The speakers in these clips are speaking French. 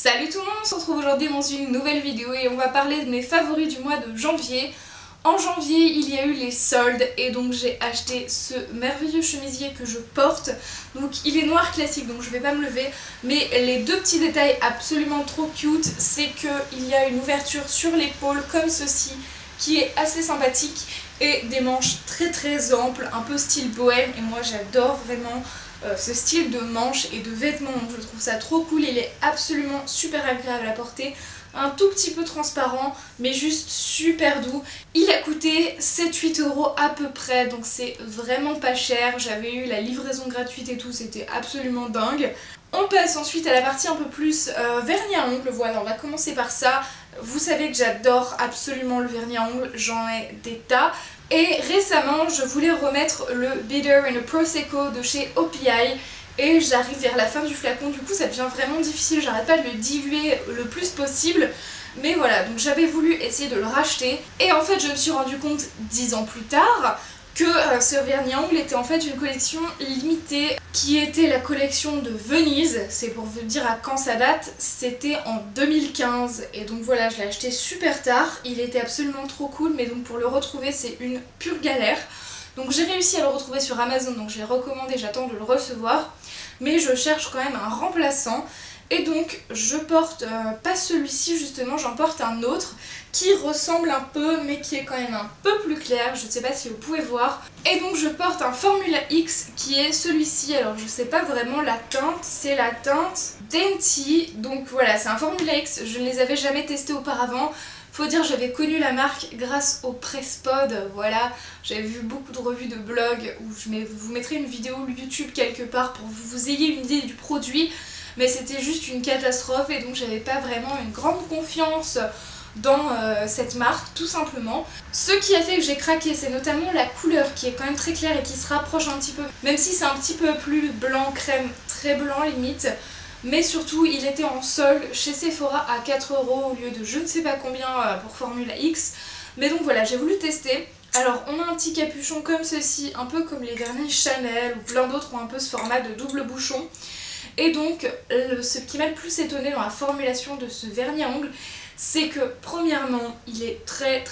Salut tout le monde, on se retrouve aujourd'hui dans une nouvelle vidéo et on va parler de mes favoris du mois de janvier. En janvier, il y a eu les soldes et donc j'ai acheté ce merveilleux chemisier que je porte. Donc il est noir classique, donc je vais pas me lever. Mais les deux petits détails absolument trop cute, c'est qu'il y a une ouverture sur l'épaule comme ceci qui est assez sympathique et des manches très amples, un peu style bohème, et moi j'adore vraiment ce style de manches et de vêtements, donc je trouve ça trop cool. Il est absolument super agréable à porter, un tout petit peu transparent mais juste super doux. Il a coûté 7-8 € à peu près, donc c'est vraiment pas cher. J'avais eu la livraison gratuite et tout, c'était absolument dingue. On passe ensuite à la partie un peu plus vernis à ongles. Voilà, on va commencer par ça. Vous savez que j'adore absolument le vernis à ongles, j'en ai des tas. Et récemment, je voulais remettre le Bitter and Prosecco de chez OPI. Et j'arrive vers la fin du flacon, du coup ça devient vraiment difficile, j'arrête pas de le diluer le plus possible. Mais voilà, donc j'avais voulu essayer de le racheter. Et en fait je me suis rendu compte 10 ans plus tard que ce vernis à ongles était en fait une collection limitée qui était la collection de Venise. C'est pour vous dire à quand ça date, c'était en 2015 et donc voilà, je l'ai acheté super tard. Il était absolument trop cool, mais donc pour le retrouver c'est une pure galère. Donc j'ai réussi à le retrouver sur Amazon, donc je l'ai recommandé, j'attends de le recevoir. Mais je cherche quand même un remplaçant. Et donc je porte pas celui-ci justement, j'en porte un autre qui ressemble un peu mais qui est quand même un peu plus clair, je ne sais pas si vous pouvez voir. Et donc je porte un Formula X qui est celui-ci, alors je sais pas vraiment la teinte, c'est la teinte Dainty. Donc voilà, c'est un Formula X, je ne les avais jamais testés auparavant. Faut dire, j'avais connu la marque grâce au Presspod, voilà, j'avais vu beaucoup de revues de blog où vous mettrai une vidéo YouTube quelque part pour que vous ayez une idée du produit. Mais c'était juste une catastrophe et donc j'avais pas vraiment une grande confiance dans cette marque tout simplement. Ce qui a fait que j'ai craqué, c'est notamment la couleur qui est quand même très claire et qui se rapproche un petit peu, même si c'est un petit peu plus blanc crème, très blanc limite. Mais surtout il était en solde chez Sephora à 4 € au lieu de je ne sais pas combien pour Formula X. Mais donc voilà, j'ai voulu tester. Alors on a un petit capuchon comme ceci, un peu comme les vernis Chanel ou plein d'autres ont un peu ce format de double bouchon. Et donc ce qui m'a le plus étonné dans la formulation de ce vernis à ongles, c'est que premièrement il est très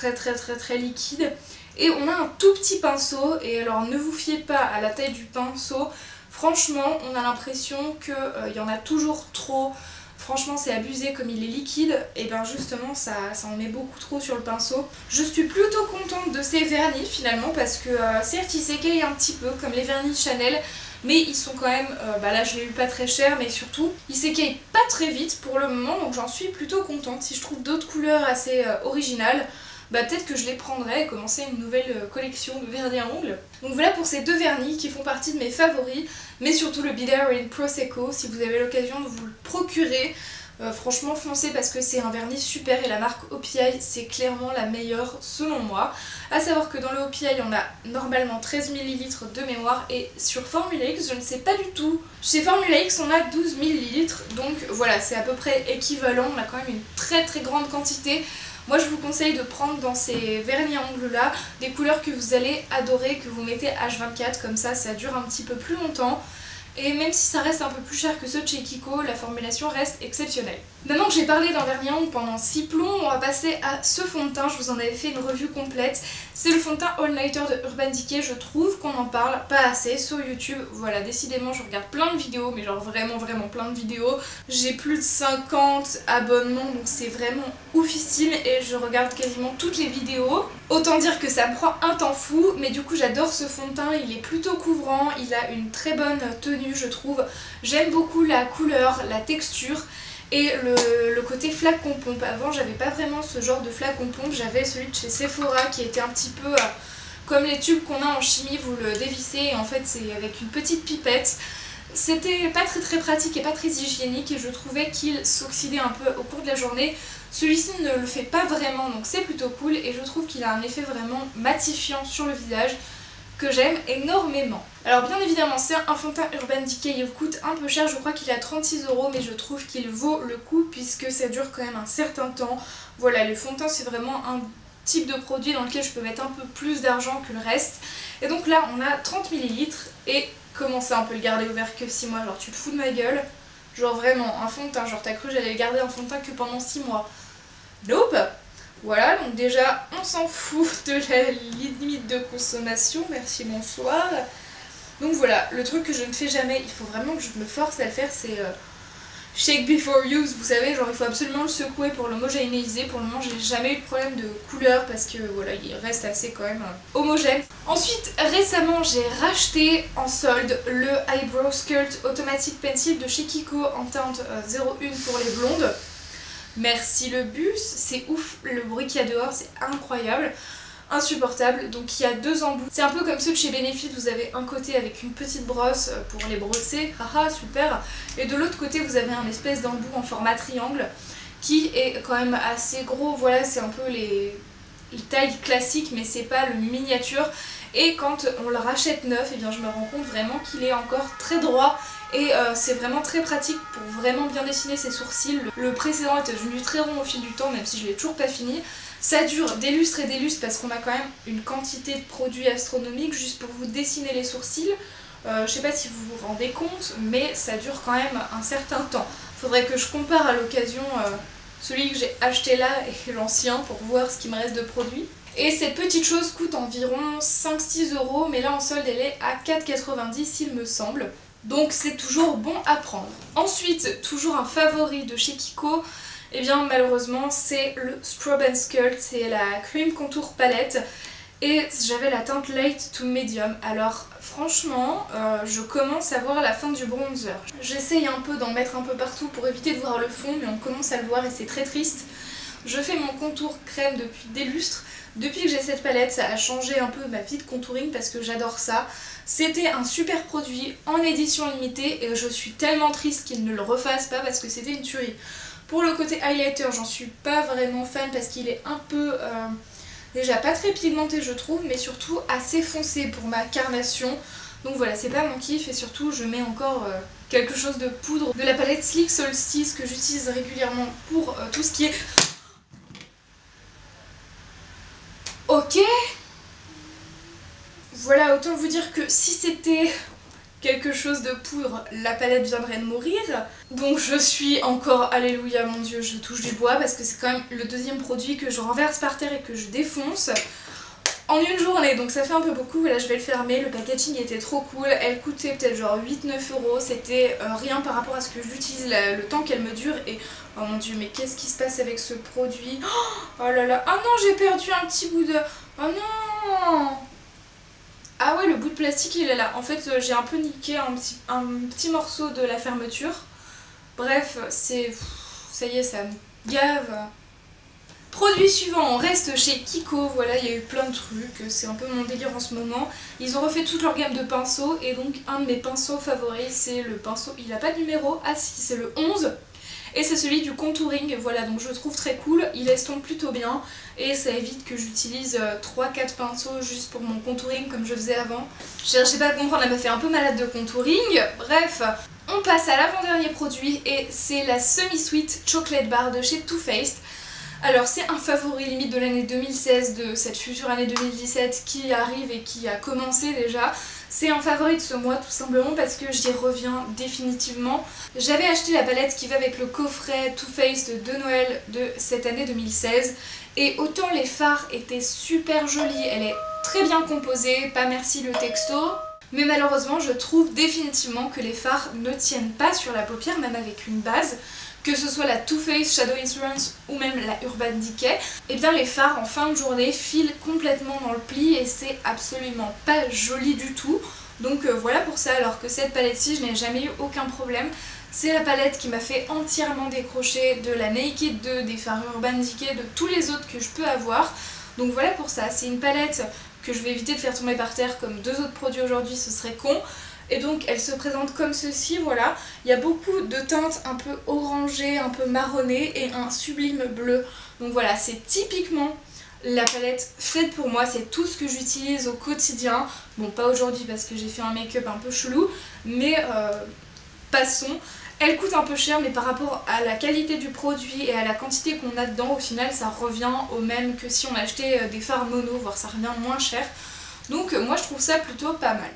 liquide et on a un tout petit pinceau. Et alors ne vous fiez pas à la taille du pinceau, franchement on a l'impression qu'il y en a toujours trop. Franchement c'est abusé comme il est liquide, et bien justement ça en met beaucoup trop sur le pinceau. Je suis plutôt contente de ces vernis finalement parce que certes ils s'écaillent un petit peu comme les vernis Chanel, mais ils sont quand même, là je l'ai eu pas très cher, mais surtout ils s'écaillent pas très vite pour le moment, donc j'en suis plutôt contente. Si je trouve d'autres couleurs assez originales, peut-être que je les prendrai et commencer une nouvelle collection de vernis à ongles. Donc voilà pour ces deux vernis qui font partie de mes favoris, mais surtout le Bitter and Prosecco, si vous avez l'occasion de vous le procurer. Franchement foncez parce que c'est un vernis super et la marque OPI c'est clairement la meilleure selon moi. A savoir que dans le OPI on a normalement 13 ml de mémoire et sur Formula X je ne sais pas du tout. Chez Formula X on a 12 ml, donc voilà c'est à peu près équivalent, on a quand même une très grande quantité. Moi je vous conseille de prendre dans ces vernis à ongles là des couleurs que vous allez adorer, que vous mettez H24, comme ça dure un petit peu plus longtemps. Et même si ça reste un peu plus cher que ceux de chez Kiko, la formulation reste exceptionnelle. Maintenant que j'ai parlé d'un vernis à ongles pendant 6 plombs, on va passer à ce fond de teint. Je vous en avais fait une revue complète. C'est le fond de teint All Nighter de Urban Decay. Je trouve qu'on n'en parle pas assez sur YouTube. Voilà, décidément je regarde plein de vidéos, mais genre vraiment plein de vidéos. J'ai plus de 50 abonnements, donc c'est vraiment oufissime et je regarde quasiment toutes les vidéos. Autant dire que ça me prend un temps fou, mais du coup j'adore ce fond de teint, il est plutôt couvrant, il a une très bonne tenue je trouve. J'aime beaucoup la couleur, la texture et le côté flacon pompe. Avant j'avais pas vraiment ce genre de flacon pompe, j'avais celui de chez Sephora qui était un petit peu comme les tubes qu'on a en chimie, vous le dévissez et en fait c'est avec une petite pipette. C'était pas très pratique et pas très hygiénique et je trouvais qu'il s'oxydait un peu au cours de la journée. Celui-ci ne le fait pas vraiment, donc c'est plutôt cool et je trouve qu'il a un effet vraiment matifiant sur le visage que j'aime énormément. Alors bien évidemment c'est un fond de teint Urban Decay, il coûte un peu cher, je crois qu'il est à 36 € mais je trouve qu'il vaut le coup puisque ça dure quand même un certain temps. Voilà, les fonds de teint c'est vraiment un type de produit dans lequel je peux mettre un peu plus d'argent que le reste. Et donc là on a 30 ml et comment ça on peut le garder ouvert que 6 mois, genre tu te fous de ma gueule? Genre vraiment, un fond de teint, genre t'as cru que j'allais garder un fond de teint que pendant 6 mois. Nope. Voilà, donc déjà on s'en fout de la limite de consommation, merci bonsoir. Donc voilà, le truc que je ne fais jamais, il faut vraiment que je me force à le faire, c'est shake before use, vous savez, genre il faut absolument le secouer pour l'homogénéiser. Pour le moment j'ai jamais eu de problème de couleur parce que voilà, il reste assez quand même homogène. Ensuite récemment j'ai racheté en solde le Eyebrow Sculpt Automatic Pencil de chez Kiko en teinte 01 pour les blondes. Merci le bus, c'est ouf, le bruit qu'il y a dehors c'est incroyable, insupportable. Donc il y a 2 embouts, c'est un peu comme ceux de chez Benefit, vous avez un côté avec une petite brosse pour les brosser, haha super, et de l'autre côté vous avez un espèce d'embout en format triangle qui est quand même assez gros. Voilà, c'est un peu les tailles classiques mais c'est pas le miniature, et quand on le rachète neuf, et bien je me rends compte vraiment qu'il est encore très droit. Et c'est vraiment très pratique pour vraiment bien dessiner ses sourcils. Le précédent était devenu très rond au fil du temps, même si je l'ai toujours pas fini. Ça dure des lustres et des lustres parce qu'on a quand même une quantité de produits astronomiques juste pour vous dessiner les sourcils. Je sais pas si vous vous rendez compte, mais ça dure quand même un certain temps. Faudrait que je compare à l'occasion celui que j'ai acheté là et l'ancien pour voir ce qui me reste de produits. Et cette petite chose coûte environ 5-6 €, mais là en solde elle est à 4,90 € il me semble. Donc c'est toujours bon à prendre. Ensuite, toujours un favori de chez Kiko, et bien malheureusement c'est le Strobe & Sculpt, c'est la Cream Contour Palette. Et j'avais la teinte Light to Medium. Alors franchement, je commence à voir la fin du bronzer. J'essaye un peu d'en mettre un peu partout pour éviter de voir le fond, mais on commence à le voir et c'est très triste. Je fais mon contour crème depuis des lustres. Depuis que j'ai cette palette, ça a changé un peu ma vie de contouring parce que j'adore ça. C'était un super produit en édition limitée et je suis tellement triste qu'ils ne le refassent pas parce que c'était une tuerie. Pour le côté highlighter, j'en suis pas vraiment fan parce qu'il est un peu... déjà pas très pigmenté je trouve, mais surtout assez foncé pour ma carnation. Donc voilà, c'est pas mon kiff, et surtout je mets encore quelque chose de poudre de la palette Sleek Solstice que j'utilise régulièrement pour tout ce qui est... Ok. Voilà, autant vous dire que si c'était quelque chose de poudre, la palette viendrait de mourir. Donc je suis encore, alléluia mon dieu, je touche du bois parce que c'est quand même le 2e produit que je renverse par terre et que je défonce en une journée. Donc ça fait un peu beaucoup. Voilà, je vais le fermer, le packaging était trop cool, elle coûtait peut-être genre 8-9 €, c'était rien par rapport à ce que j'utilise, le temps qu'elle me dure. Et oh mon dieu, mais qu'est-ce qui se passe avec ce produit? Oh là là, oh non, j'ai perdu un petit bout de... Oh non. Ah ouais, le bout de plastique il est là. En fait j'ai un peu niqué un petit morceau de la fermeture. Bref, c'est... ça y est, ça me gave. Produit suivant, on reste chez Kiko. Voilà, il y a eu plein de trucs, c'est un peu mon délire en ce moment. Ils ont refait toute leur gamme de pinceaux et donc un de mes pinceaux favoris c'est le pinceau, il n'a pas de numéro, ah si, c'est le 11. Et c'est celui du contouring, voilà, donc je le trouve très cool, il estompe plutôt bien et ça évite que j'utilise 3-4 pinceaux juste pour mon contouring comme je faisais avant. Je cherchais pas à comprendre, elle m'a fait un peu malade de contouring. Bref, on passe à l'avant-dernier produit et c'est la Semi-Sweet Chocolate Bar de chez Too Faced. Alors c'est un favori limite de l'année 2016, de cette future année 2017 qui arrive et qui a commencé déjà. C'est un favori de ce mois tout simplement parce que j'y reviens définitivement. J'avais acheté la palette qui va avec le coffret Too Faced de Noël de cette année 2016 et autant les fards étaient super jolis, elle est très bien composée, pas merci le texto. Mais malheureusement je trouve définitivement que les fards ne tiennent pas sur la paupière même avec une base. Que ce soit la Too Faced Shadow Insurance ou même la Urban Decay, et bien les fards en fin de journée filent complètement dans le pli et c'est absolument pas joli du tout. Donc voilà pour ça, alors que cette palette-ci je n'ai jamais eu aucun problème. C'est la palette qui m'a fait entièrement décrocher de la Naked 2, des fards Urban Decay, de tous les autres que je peux avoir. Donc voilà pour ça, c'est une palette que je vais éviter de faire tomber par terre comme 2 autres produits aujourd'hui, ce serait con. Et donc elle se présente comme ceci, voilà. Il y a beaucoup de teintes un peu orangées, un peu marronnées et un sublime bleu. Donc voilà, c'est typiquement la palette faite pour moi, c'est tout ce que j'utilise au quotidien. Bon, pas aujourd'hui parce que j'ai fait un make-up un peu chelou, mais passons. Elle coûte un peu cher, mais par rapport à la qualité du produit et à la quantité qu'on a dedans, au final ça revient au même que si on achetait des fards mono, voire ça revient moins cher. Donc moi je trouve ça plutôt pas mal.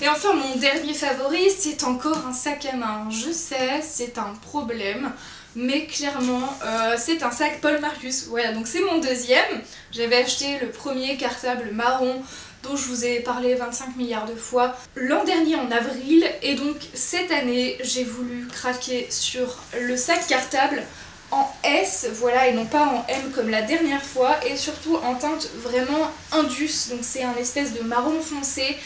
Et enfin mon dernier favori, c'est encore un sac à main. Je sais, c'est un problème, mais clairement c'est un sac Paul Marius. Voilà, donc c'est mon deuxième. J'avais acheté le premier cartable marron dont je vous ai parlé 25 milliards de fois l'an dernier en avril, et donc cette année j'ai voulu craquer sur le sac cartable en S, voilà, et non pas en M comme la dernière fois, et surtout en teinte vraiment Indus, donc c'est un espèce de marron foncé,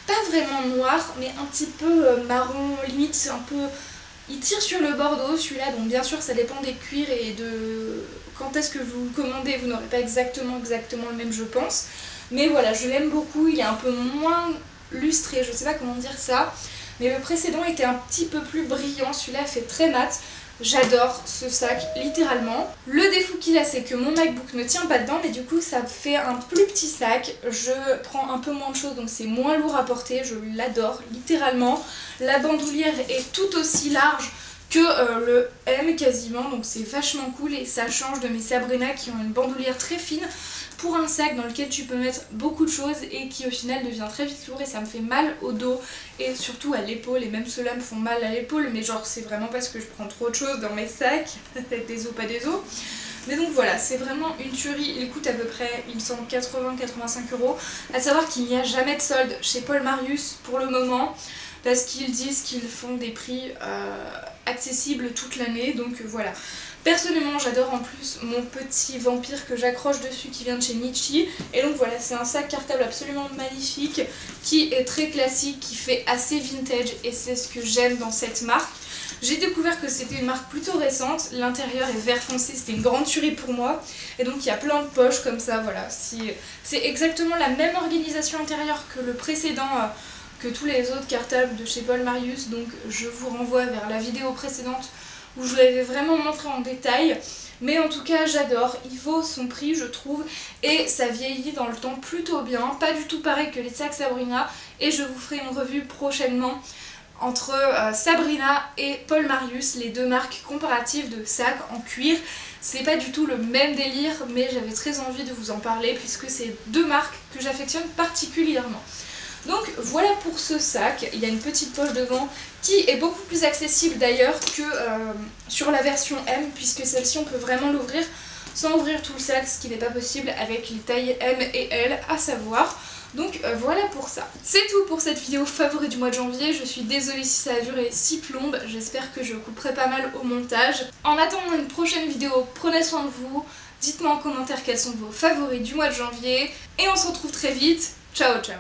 pas vraiment noir, mais un petit peu marron, limite un peu... Il tire sur le bordeaux celui-là, donc bien sûr ça dépend des cuirs et de quand est-ce que vous le commandez, vous n'aurez pas exactement le même je pense. Mais voilà, je l'aime beaucoup, il est un peu moins lustré, je sais pas comment dire ça, mais le précédent était un petit peu plus brillant, celui-là fait très mat. J'adore ce sac, littéralement. Le défaut qu'il a, c'est que mon MacBook ne tient pas dedans, mais du coup ça fait un plus petit sac. Je prends un peu moins de choses, donc c'est moins lourd à porter, je l'adore, littéralement. La bandoulière est tout aussi large que le M quasiment, donc c'est vachement cool et ça change de mes Sabrina qui ont une bandoulière très fine pour un sac dans lequel tu peux mettre beaucoup de choses et qui au final devient très vite lourd, et ça me fait mal au dos et surtout à l'épaule, et même ceux-là me font mal à l'épaule, mais genre c'est vraiment parce que je prends trop de choses dans mes sacs, des os pas des os. Mais donc voilà, c'est vraiment une tuerie, il coûte à peu près, il me semble, 80-85 €, à savoir qu'il n'y a jamais de solde chez Paul Marius pour le moment, parce qu'ils disent qu'ils font des prix accessibles toute l'année, donc voilà. Personnellement j'adore en plus mon petit vampire que j'accroche dessus qui vient de chez Nietzsche, et donc voilà, c'est un sac cartable absolument magnifique qui est très classique, qui fait assez vintage, et c'est ce que j'aime dans cette marque. J'ai découvert que c'était une marque plutôt récente, l'intérieur est vert foncé, c'était une grande tuerie pour moi, et donc il y a plein de poches comme ça, voilà. C'est exactement la même organisation intérieure que le précédent, que tous les autres cartables de chez Paul Marius, donc je vous renvoie vers la vidéo précédente où je vous l'avais vraiment montré en détail. Mais en tout cas j'adore, il vaut son prix je trouve, et ça vieillit dans le temps plutôt bien, pas du tout pareil que les sacs Sabrina, et je vous ferai une revue prochainement entre Sabrina et Paul Marius, les deux marques comparatives de sacs en cuir. C'est pas du tout le même délire, mais j'avais très envie de vous en parler puisque c'est deux marques que j'affectionne particulièrement. Donc voilà pour ce sac, il y a une petite poche devant qui est beaucoup plus accessible d'ailleurs que sur la version M, puisque celle-ci on peut vraiment l'ouvrir sans ouvrir tout le sac, ce qui n'est pas possible avec les tailles M et L à savoir. Donc voilà pour ça. C'est tout pour cette vidéo favori du mois de janvier, je suis désolée si ça a duré si plombe, j'espère que je couperai pas mal au montage. En attendant une prochaine vidéo, prenez soin de vous, dites-moi en commentaire quels sont vos favoris du mois de janvier, et on se retrouve très vite, ciao ciao.